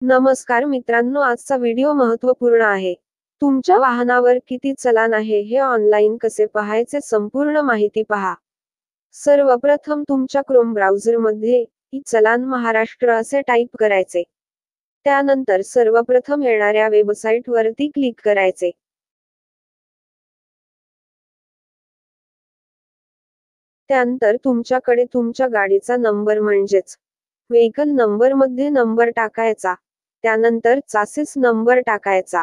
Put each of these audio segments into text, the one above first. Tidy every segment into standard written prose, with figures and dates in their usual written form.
नमस्कार मित्रांनो, आजचा व्हिडिओ महत्त्वपूर्ण आहे. तुमच्या वाहनावर किती चलान आहे हे ऑनलाईन कसे पाहायचे संपूर्ण माहिती पहा. सर्वप्रथम तुमच्या क्रोम ब्राउझरमध्ये ई चलान महाराष्ट्र असे टाईप करायचे. त्यानंतर सर्वप्रथम येणाऱ्या वेबसाईटवरती क्लिक करायचे. त्यानंतर तुमच्याकडे तुमच्या गाडीचा नंबर म्हणजेच व्हेइकल नंबर मध्ये नंबर टाकायचा. त्यानंतर चासीस नंबर टाकायचा.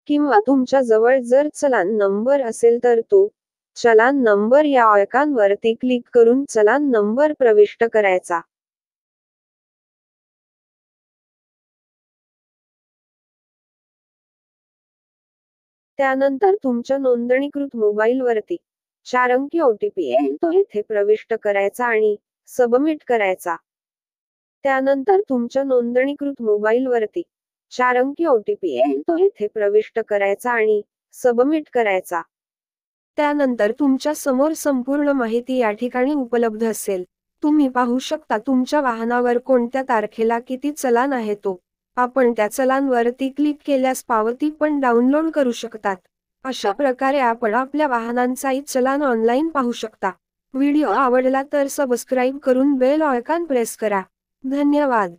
किंवा तुमच्या जवळ जर चलान नंबर असेल तर तो चलान नंबर या आयकॉनवरती क्लिक करून चलान नंबर प्रविष्ट करायचा. त्यानंतर तुमच्या नोंदणीकृत मोबाईलवरती 4 अंकी OTP येईल तो इथे प्रविष्ट करायचा आणि सबमिट करायचा. त्यानंतर तुमच्या नोंदणीकृत मोबाईलवरती 4 अंकी OTP येईल तो इथे प्रविष्ट करायचा आणि सबमिट करायचा. त्यानंतर तुमच्या समोर संपूर्ण माहिती या ठिकाणी उपलब्ध असेल. तुम्ही पाहू शकता तुमच्या वाहनावर कोणत्या तारखेला किती चलान आहे तो. आपण त्या चलानवरती क्लिक केल्यास पावती पण डाउनलोड करू शकतात. अशा प्रकारे आपण आपल्या वाहनांचा ई चलान ऑनलाईन पाहू शकता. व्हिडिओ आवडला तर सबस्क्राईब करून बेल आयकॉन प्रेस करा. धन्यवाद.